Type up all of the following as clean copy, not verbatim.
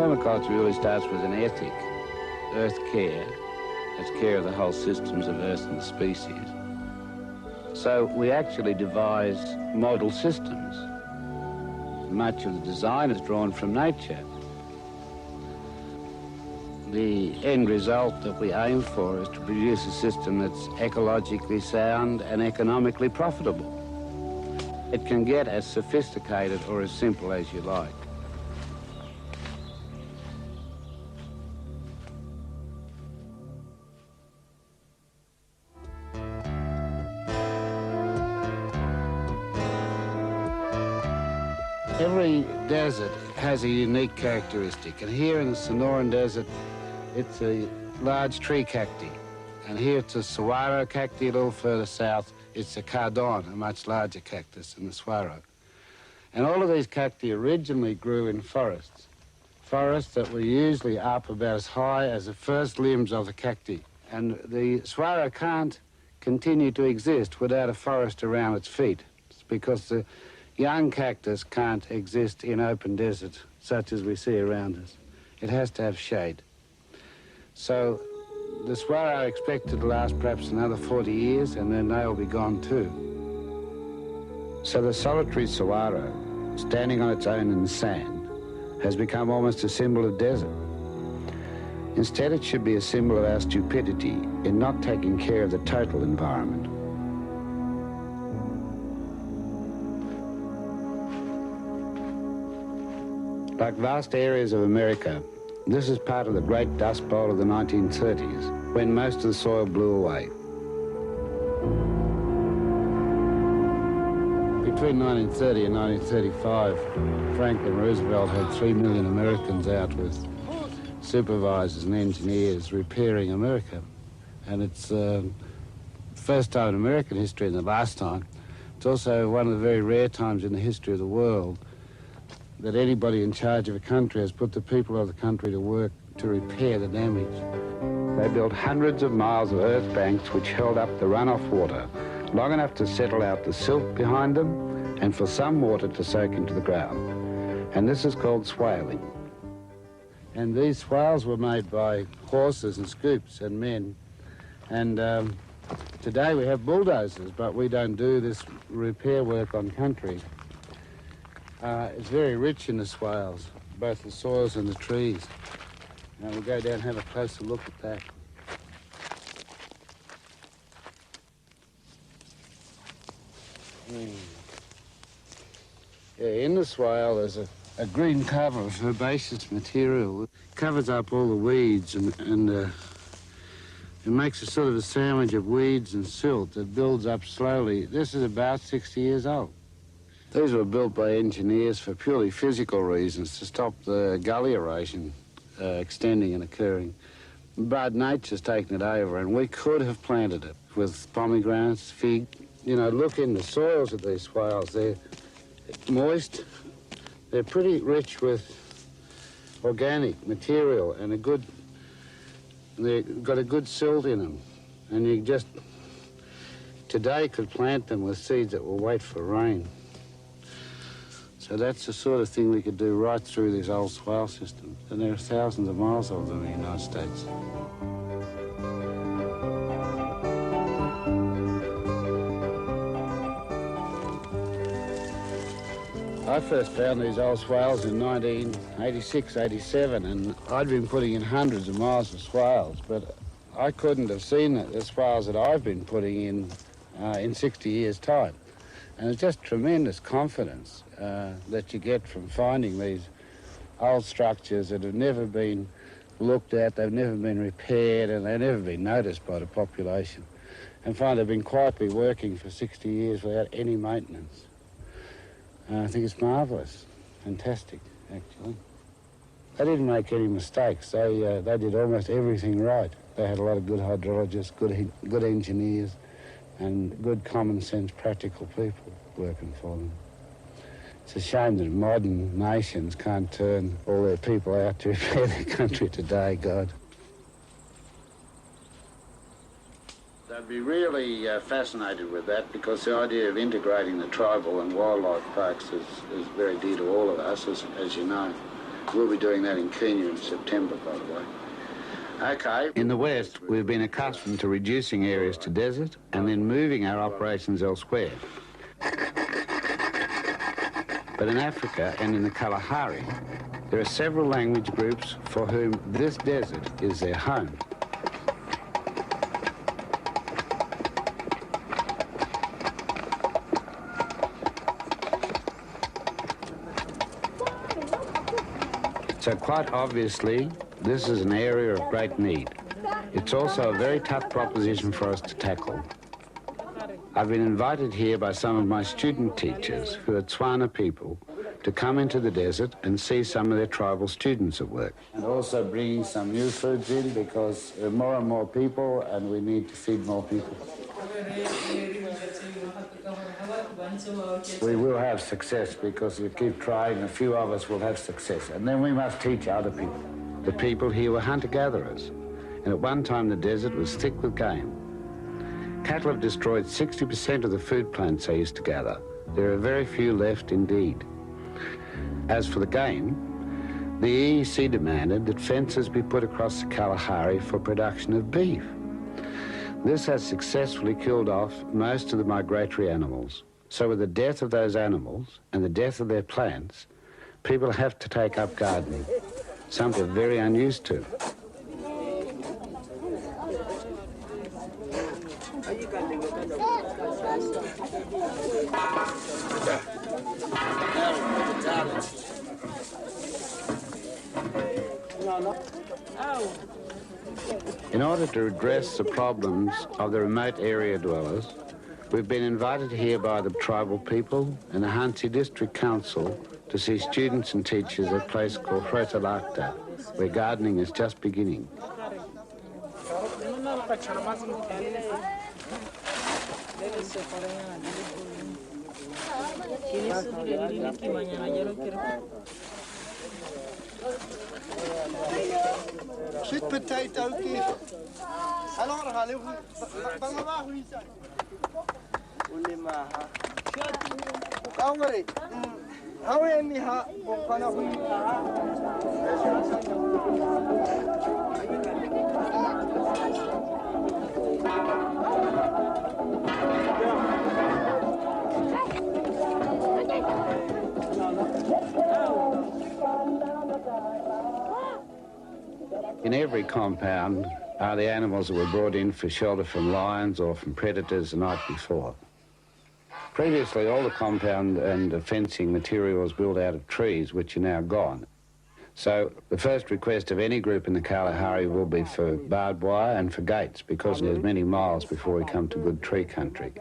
Permaculture really starts with an ethic, earth care. That's care of the whole systems of earth and the species. So we actually devise model systems. Much of the design is drawn from nature. The end result that we aim for is to produce a system that's ecologically sound and economically profitable. It can get as sophisticated or as simple as you like. Every desert has a unique characteristic, and here in the Sonoran Desert, it's a large tree cacti. And here it's a saguaro cacti. A little further south, it's a cardon, a much larger cactus than the saguaro. And all of these cacti originally grew in forests that were usually up about as high as the first limbs of the cacti. And the saguaro can't continue to exist without a forest around its feet. It's because the young cactus can't exist in open desert such as we see around us. It has to have shade. So the saguaro are expected to last perhaps another 40 years, and then they'll be gone too. So the solitary saguaro, standing on its own in the sand, has become almost a symbol of desert. Instead, it should be a symbol of our stupidity in not taking care of the total environment. Like vast areas of America, this is part of the Great Dust Bowl of the 1930s, when most of the soil blew away. Between 1930 and 1935, Franklin Roosevelt had 3 million Americans out with supervisors and engineers repairing America. And it's the first time in American history and the last time. It's also one of the very rare times in the history of the world that anybody in charge of a country has put the people of the country to work to repair the damage. They built hundreds of miles of earth banks which held up the runoff water long enough to settle out the silt behind them and for some water to soak into the ground. And this is called swaling. And these swales were made by horses and scoops and men. And today we have bulldozers, but we don't do this repair work on country. It's very rich in the swales, both the soils and the trees. Now we'll go down and have a closer look at that. Yeah, in the swale there's a green cover of herbaceous material. It covers up all the weeds and it makes a sort of a sandwich of weeds and silt that builds up slowly. This is about 60 years old. These were built by engineers for purely physical reasons to stop the gully erosion extending and occurring. But nature's taken it over, and we could have planted it with pomegranates, fig. You know, look in the soils of these swales. They're moist. They're pretty rich with organic material and they've got a good silt in them. And you just, today, could plant them with seeds that will wait for rain. So that's the sort of thing we could do right through these old swale systems. And there are thousands of miles of them in the United States. I first found these old swales in 1986, 87, and I'd been putting in hundreds of miles of swales, but I couldn't have seen the swales that I've been putting in 60 years' time. And it's just tremendous confidence that you get from finding these old structures that have never been looked at, they've never been repaired, and they've never been noticed by the population. And find they've been quietly working for 60 years without any maintenance. I think it's marvellous, fantastic, actually. They didn't make any mistakes. They did almost everything right. They had a lot of good hydrologists, good engineers, and good common sense, practical people working for them. It's a shame that modern nations can't turn all their people out to repair their country today, God. They'd be really fascinated with that, because the idea of integrating the tribal and wildlife parks is very dear to all of us, as you know. We'll be doing that in Kenya in September, by the way. Okay. In the West, we've been accustomed to reducing areas to desert and then moving our operations elsewhere. But in Africa and in the Kalahari, there are several language groups for whom this desert is their home. So quite obviously, this is an area of great need. It's also a very tough proposition for us to tackle. I've been invited here by some of my student teachers, who are Tswana people, to come into the desert and see some of their tribal students at work. And also bringing some new foods in, because there are more and more people and we need to feed more people. We will have success, because if we keep trying, a few of us will have success. And then we must teach other people. The people here were hunter-gatherers, and at one time the desert was thick with game. Cattle have destroyed 60% of the food plants they used to gather. There are very few left indeed. As for the game, the EEC demanded that fences be put across the Kalahari for production of beef. This has successfully killed off most of the migratory animals. So with the death of those animals and the death of their plants, people have to take up gardening, something they're very unused to. In order to address the problems of the remote area dwellers, we've been invited here by the tribal people and the Hansi District Council to see students and teachers at a place called Fretalakta, where gardening is just beginning. Sweet potato cake. In every compound are the animals that were brought in for shelter from lions or from predators the night before. Previously, all the compound and the fencing material was built out of trees, which are now gone. So the first request of any group in the Kalahari will be for barbed wire and for gates, because there's many miles before we come to good tree country.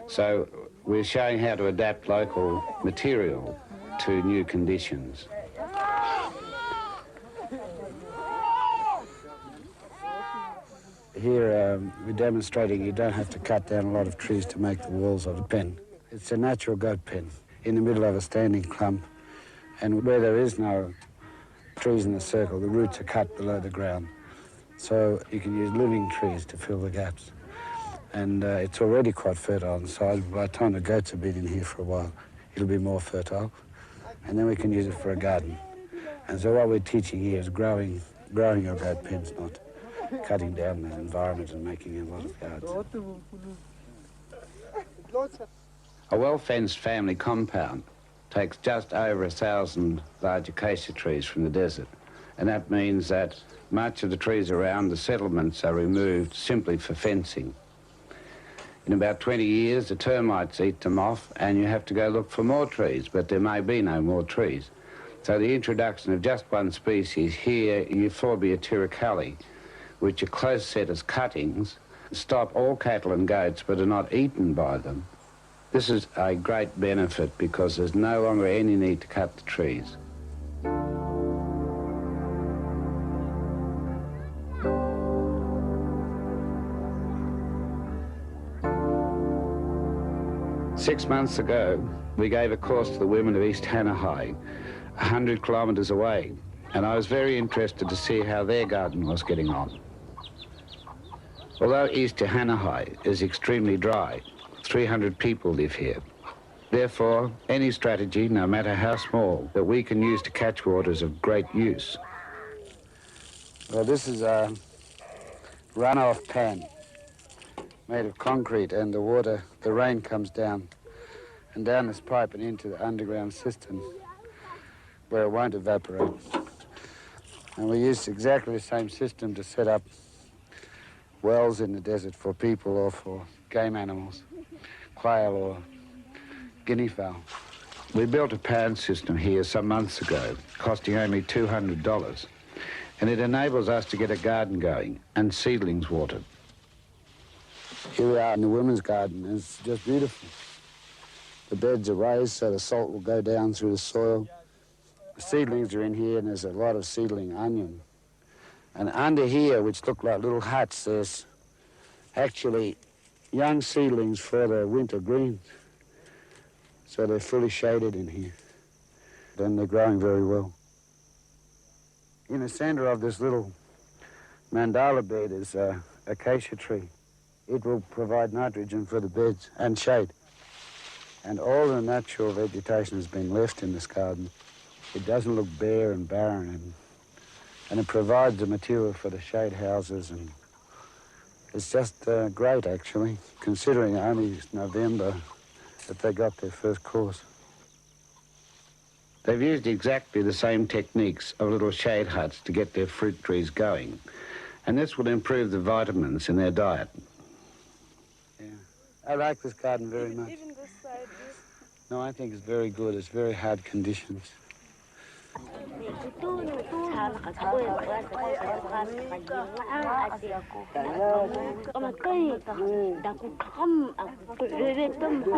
So we're showing how to adapt local material to new conditions. Here we're demonstrating you don't have to cut down a lot of trees to make the walls of the pen. It's a natural goat pen in the middle of a standing clump, and where there is no trees in the circle, the roots are cut below the ground. So you can use living trees to fill the gaps. And it's already quite fertile on the side. By the time the goats have been in here for a while, it'll be more fertile. And then we can use it for a garden. And so what we're teaching here is growing your goat pens, not cutting down the environment and making a lot of yards. A well-fenced family compound takes just over 1,000 large acacia trees from the desert, and that means that much of the trees around the settlements are removed simply for fencing. In about 20 years, the termites eat them off, and you have to go look for more trees, but there may be no more trees. So the introduction of just one species here, Euphorbia tyricale, which are close set as cuttings, stop all cattle and goats but are not eaten by them. This is a great benefit because there's no longer any need to cut the trees. Six months ago, we gave a course to the women of East Hanahai, 100 kilometres away, and I was very interested to see how their garden was getting on. Although East Hanahai is extremely dry, 300 people live here. Therefore, any strategy, no matter how small, that we can use to catch water is of great use. Well, this is a runoff pan made of concrete, and the rain comes down this pipe and into the underground system where it won't evaporate. And we use exactly the same system to set up wells in the desert for people or for game animals, quail or guinea fowl. We built a pan system here some months ago, costing only $200, and it enables us to get a garden going and seedlings watered. Here we are in the women's garden, and it's just beautiful. The beds are raised so the salt will go down through the soil. The seedlings are in here, and there's a lot of seedling onion. And under here, which look like little huts, there's actually young seedlings for the winter greens. So they're fully shaded in here. And they're growing very well. In the center of this little mandala bed is an acacia tree. It will provide nitrogen for the beds and shade. And all the natural vegetation has been left in this garden. It doesn't look bare and barren, and it provides the material for the shade houses, and it's just great, actually, considering only November that they got their first course. They've used exactly the same techniques of little shade huts to get their fruit trees going, and this will improve the vitamins in their diet. Yeah, I like this garden very much. Even this side, No, I think it's very good. It's very hard conditions.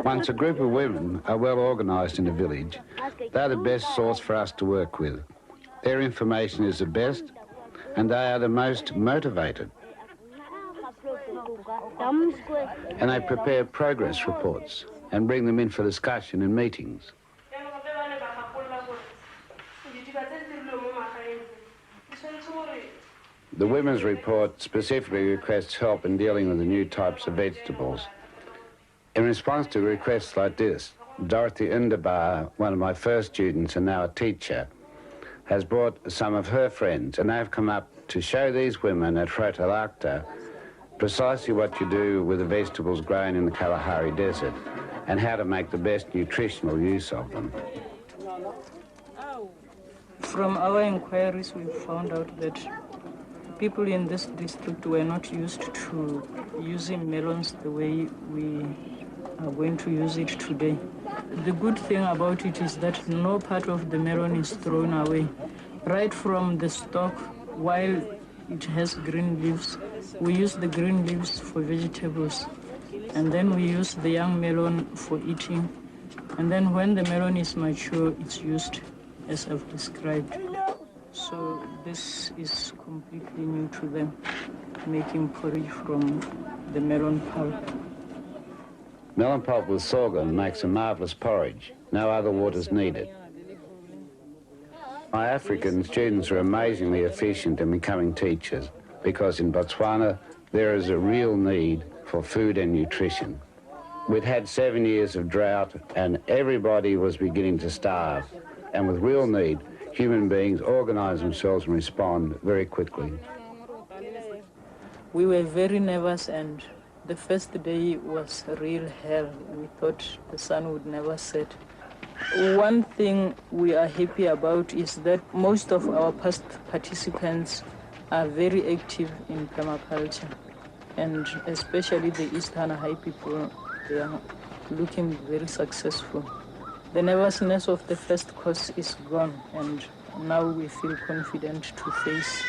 Once a group of women are well organised in a village, they're the best source for us to work with. Their information is the best, and they are the most motivated. And they prepare progress reports and bring them in for discussion in meetings. The women's report specifically requests help in dealing with the new types of vegetables. In response to requests like this, Dorothy Underbar, one of my first students and now a teacher, has brought some of her friends, and they've come up to show these women at Frotalacta precisely what you do with the vegetables grown in the Kalahari Desert and how to make the best nutritional use of them. From our inquiries, we found out that people in this district were not used to using melons the way we are going to use it today. The good thing about it is that no part of the melon is thrown away. Right from the stalk, while it has green leaves, we use the green leaves for vegetables, and then we use the young melon for eating, and then when the melon is mature, it's used as I've described. So this is completely new to them, making porridge from the melon pulp. Melon pulp with sorghum makes a marvellous porridge. No other water's needed. My African students are amazingly efficient in becoming teachers because in Botswana there is a real need for food and nutrition. We'd had 7 years of drought and everybody was beginning to starve. And with real need, human beings organise themselves and respond very quickly. We were very nervous, and the first day was real hell. We thought the sun would never set. One thing we are happy about is that most of our past participants are very active in permaculture, and especially the East Hanahai people, they are looking very successful. The nervousness of the first course is gone, and now we feel confident to face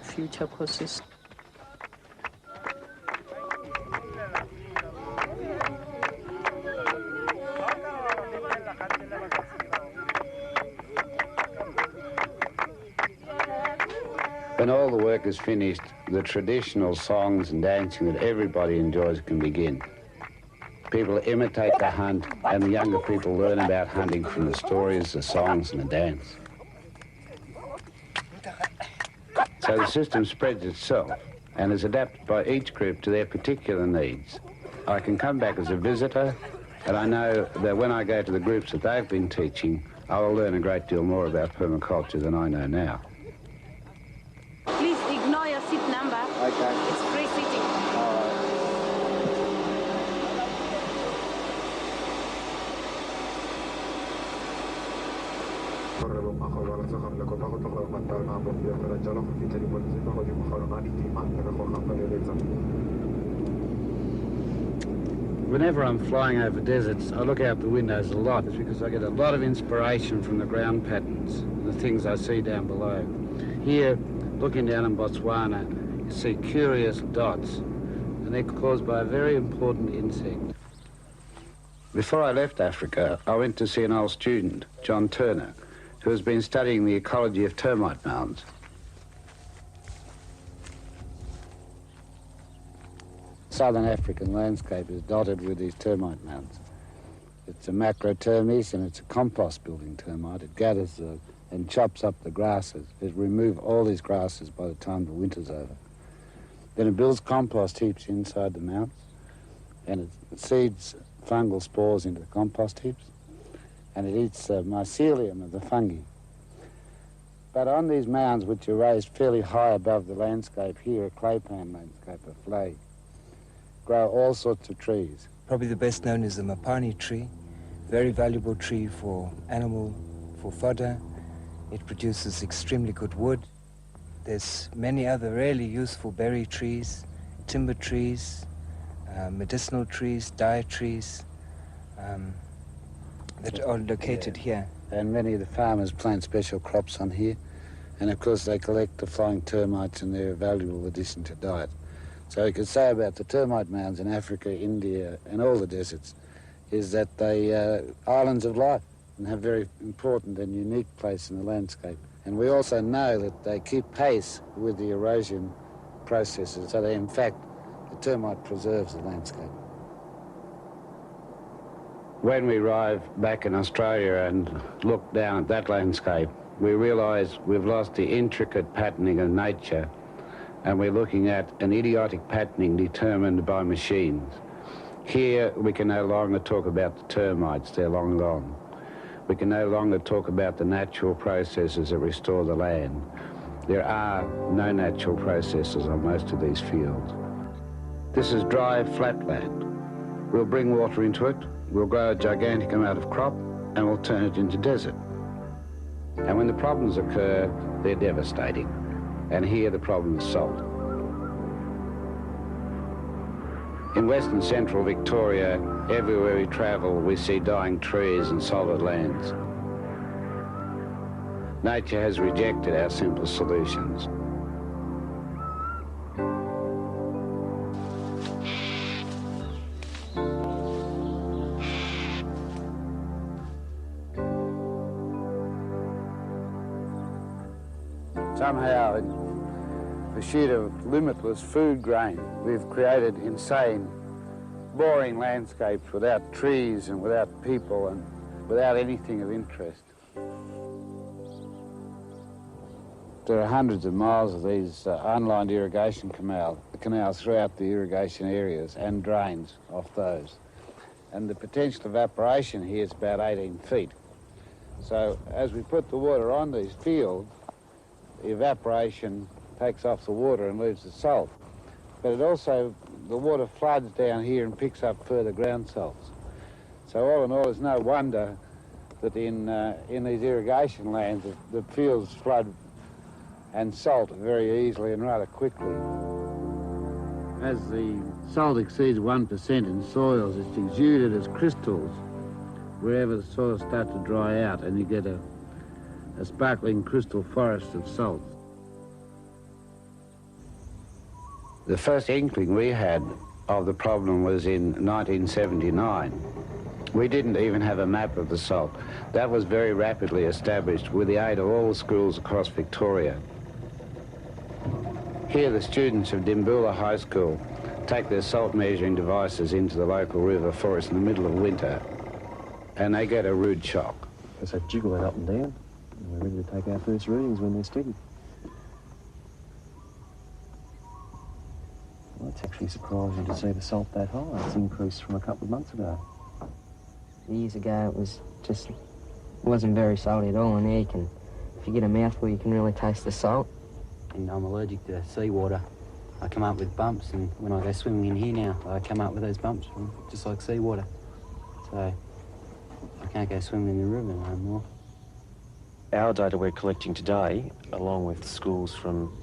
future courses. When all the work is finished, the traditional songs and dancing that everybody enjoys can begin. People imitate the hunt, and the younger people learn about hunting from the stories, the songs, and the dance. So the system spreads itself and is adapted by each group to their particular needs. I can come back as a visitor, And I know that when I go to the groups that they've been teaching, I will learn a great deal more about permaculture than I know now. Please ignore your seat number. Okay. It's free seating. Whenever I'm flying over deserts, I look out the windows a lot. It's because I get a lot of inspiration from the ground patterns and the things I see down below. Here, looking down in Botswana, you see curious dots, and they're caused by a very important insect. Before I left Africa, I went to see an old student, John Turner, who has been studying the ecology of termite mounds. Southern African landscape is dotted with these termite mounds. It's a macrotermes and it's a compost building termite. It gathers and chops up the grasses. It removes all these grasses by the time the winter's over. Then it builds compost heaps inside the mounds and it seeds fungal spores into the compost heaps and it eats the mycelium of the fungi. But on these mounds, which are raised fairly high above the landscape here, a claypan landscape, a flay, grow all sorts of trees. Probably the best known is the mapani tree, very valuable tree for fodder. It produces extremely good wood. There's many other really useful berry trees, timber trees, medicinal trees, dye trees that are located here. And many of the farmers plant special crops on here. And of course they collect the flying termites and they're a valuable addition to diet. So we could say about the termite mounds in Africa, India, and all the deserts is that they are islands of life and have very important and unique place in the landscape. And we also know that they keep pace with the erosion processes. So they, in fact, the termite preserves the landscape. When we arrive back in Australia and look down at that landscape, we realise we've lost the intricate patterning of nature and we're looking at an idiotic patterning determined by machines. Here, we can no longer talk about the termites, they're long gone. We can no longer talk about the natural processes that restore the land. There are no natural processes on most of these fields. This is dry, flat land. We'll bring water into it, we'll grow a gigantic amount of crop, and we'll turn it into desert. And when the problems occur, they're devastating. And here the problem is salt. In western central Victoria, everywhere we travel, we see dying trees and salted lands. Nature has rejected our simple solutions. Somehow, in pursuit of limitless food grain, we've created insane, boring landscapes without trees and without people and without anything of interest. There are hundreds of miles of these unlined irrigation canals throughout the irrigation areas and drains off those. And the potential evaporation here is about 18 feet. So as we put the water on these fields, the evaporation takes off the water and leaves the salt. But it also, the water floods down here and picks up further ground salts. So all in all, it's no wonder that in these irrigation lands, the fields flood and salt very easily and rather quickly. As the salt exceeds 1% in soils, it's exuded as crystals wherever the soils start to dry out, and you get a sparkling crystal forest of salt. The first inkling we had of the problem was in 1979. We didn't even have a map of the salt. That was very rapidly established with the aid of all the schools across Victoria. Here the students of Dimboola High School take their salt measuring devices into the local river for us in the middle of winter, and they get a rude shock. As they jiggle it up and down, and we're ready to take our first readings when they're steady. Well, it's actually surprising to see the salt that high. It's increased from a couple of months ago. Years ago, it wasn't very salty at all, and now if you get a mouthful, you can really taste the salt. And I'm allergic to seawater. I come up with bumps, and when I go swimming in here now, I come up with those bumps, just like seawater. So I can't go swimming in the river no more. Our data we're collecting today, along with schools from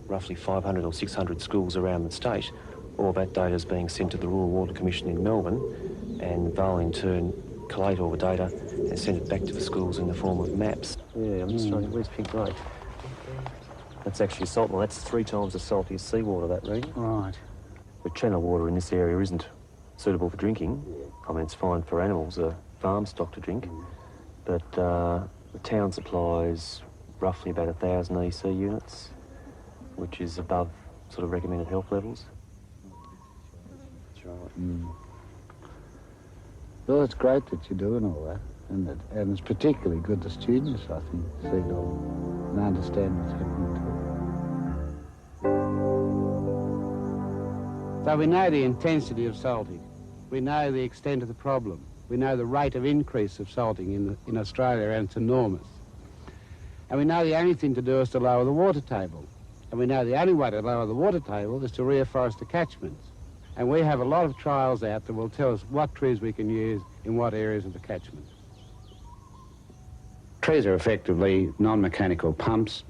roughly 500 or 600 schools around the state, all that data is being sent to the Rural Water Commission in Melbourne, and they'll in turn collate all the data and send it back to the schools in the form of maps. Yeah, I'm just trying to... Where's Pink Lake? That's actually salt. Well, that's 3 times as salty as seawater, that reading. Right. But channel water in this area isn't suitable for drinking. I mean, it's fine for animals, farm stock to drink, but the town supplies roughly about 1,000 EC units, which is above sort of recommended health levels. That's right. Well, it's great that you're doing all that, and it's particularly good to students, I think, to see it all and understand what's happening to them. So we know the intensity of salting. We know the extent of the problem. We know the rate of increase of salting in Australia, and it's enormous. And we know the only thing to do is to lower the water table. And we know the only way to lower the water table is to reforest the catchments. And we have a lot of trials out that will tell us what trees we can use in what areas of the catchment. Trees are effectively non-mechanical pumps.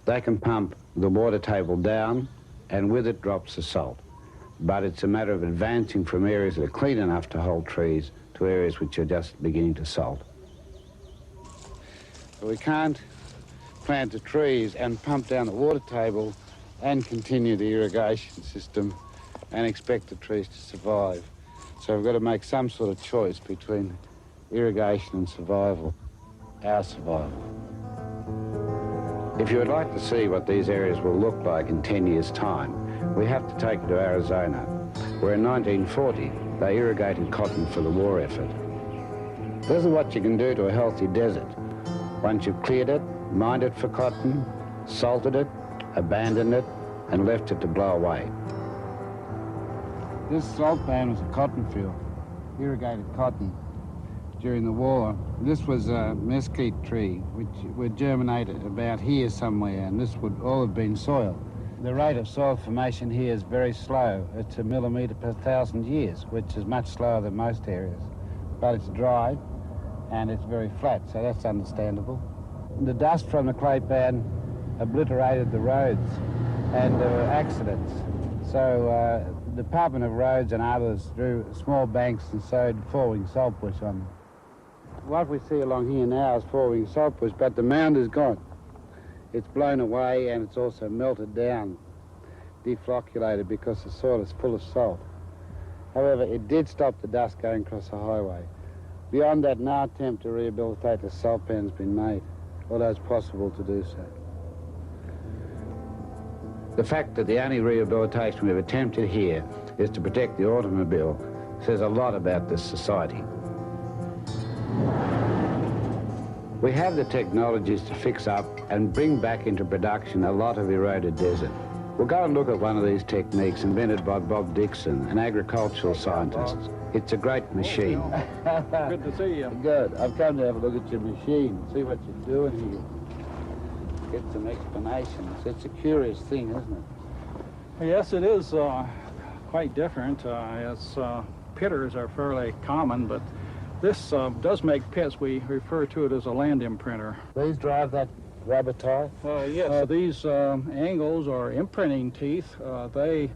They can pump the water table down, and with it drops the salt. But it's a matter of advancing from areas that are clean enough to hold trees to areas which are just beginning to salt. But we can't plant the trees and pump down the water table and continue the irrigation system and expect the trees to survive. So we've got to make some sort of choice between irrigation and survival, our survival. If you would like to see what these areas will look like in 10 years' time, we have to take you to Arizona, where in 1940 they irrigated cotton for the war effort. This is what you can do to a healthy desert. Once you've cleared it, mined it for cotton, salted it, abandoned it, and left it to blow away. This salt pan was a cotton field, irrigated cotton during the war. This was a mesquite tree, which would germinate about here somewhere, and this would all have been soil. The rate of soil formation here is very slow. It's a millimetre per 1,000 years, which is much slower than most areas. But it's dry, and it's very flat, so that's understandable. The dust from the clay pan obliterated the roads, and there were accidents. So the Department of Roads and others drew small banks and sowed falling saltbush on them. What we see along here now is falling saltbush, but the mound is gone. It's blown away, and it's also melted down, deflocculated, because the soil is full of salt. However, it did stop the dust going across the highway. Beyond that, no attempt to rehabilitate the salt pan has been made, although it's possible to do so. The fact that the only rehabilitation we've attempted here is to protect the automobile says a lot about this society. We have the technologies to fix up and bring back into production a lot of eroded desert. We'll go and look at one of these techniques invented by Bob Dixon, an agricultural scientist. It's a great machine. Good to see you. Good. I've come to have a look at your machine, see what you're doing here. Get some explanations. It's a curious thing, isn't it? Yes, it is quite different. Pitters are fairly common, but this does make pits. We refer to it as a land imprinter. These drive that rubber tie? Yes, these angles are imprinting teeth. They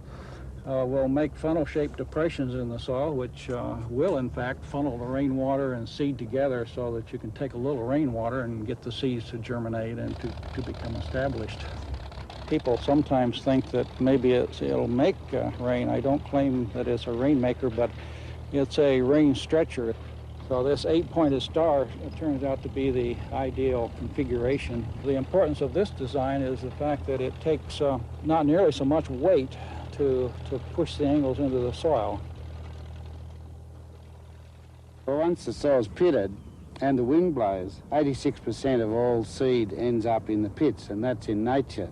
will make funnel-shaped depressions in the soil, which will, in fact, funnel the rainwater and seed together so that you can take a little rainwater and get the seeds to germinate and to become established. People sometimes think that maybe it'll make rain. I don't claim that it's a rainmaker, but it's a rain stretcher. So this 8-pointed star turns out to be the ideal configuration. The importance of this design is the fact that it takes not nearly so much weight to push the angles into the soil. Well, once the soil's pitted and the wind blows, 86% of all seed ends up in the pits, and that's in nature.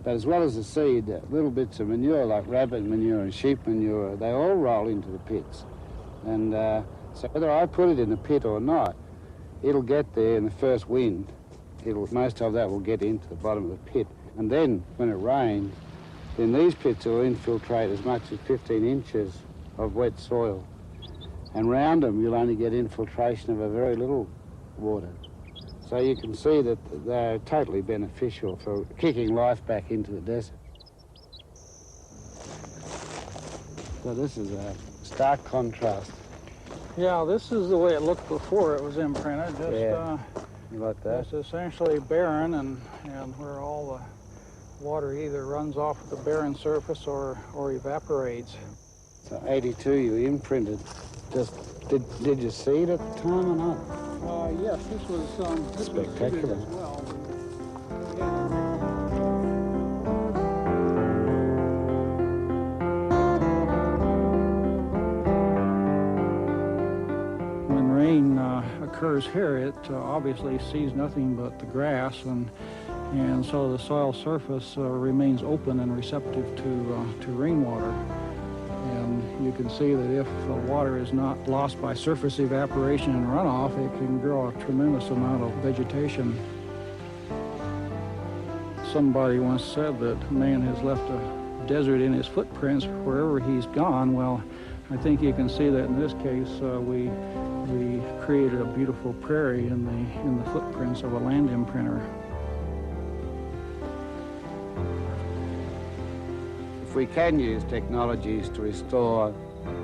But as well as the seed, little bits of manure like rabbit manure and sheep manure, they all roll into the pits. And So whether I put it in the pit or not, it'll get there in the first wind. Most of that will get into the bottom of the pit. And then when it rains, then these pits will infiltrate as much as 15 inches of wet soil. And round them, you'll only get infiltration of a very little water. So you can see that they're totally beneficial for kicking life back into the desert. So this is a stark contrast. Yeah, this is the way it looked before it was imprinted. Just, yeah, like that. It's essentially barren and where all the water either runs off the barren surface or evaporates. So 82 you imprinted. Did you see it at the time or not? Yes, this was spectacular. As well. When rain occurs here, it obviously sees nothing but the grass, and so the soil surface remains open and receptive to rainwater. And you can see that if water is not lost by surface evaporation and runoff, it can grow a tremendous amount of vegetation. Somebody once said that man has left a desert in his footprints wherever he's gone. Well, I think you can see that in this case we created a beautiful prairie in the footprints of a land imprinter. If we can use technologies to restore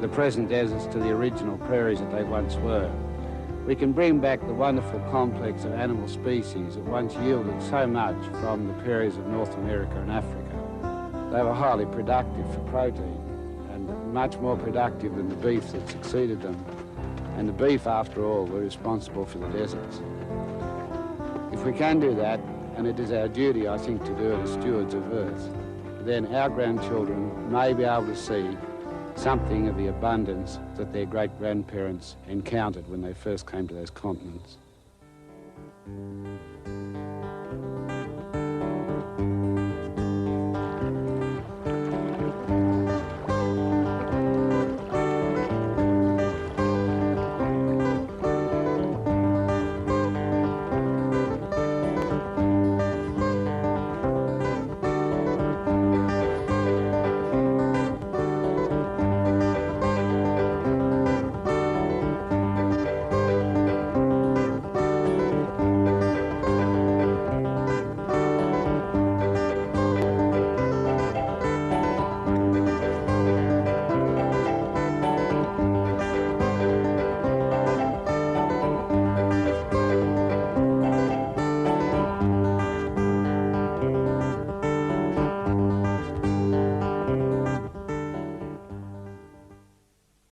the present deserts to the original prairies that they once were, we can bring back the wonderful complex of animal species that once yielded so much from the prairies of North America and Africa. They were highly productive for protein and much more productive than the beef that succeeded them. And the beef, after all, were responsible for the deserts. If we can do that, and it is our duty, I think, to do it as stewards of Earth, then our grandchildren may be able to see something of the abundance that their great-grandparents encountered when they first came to those continents.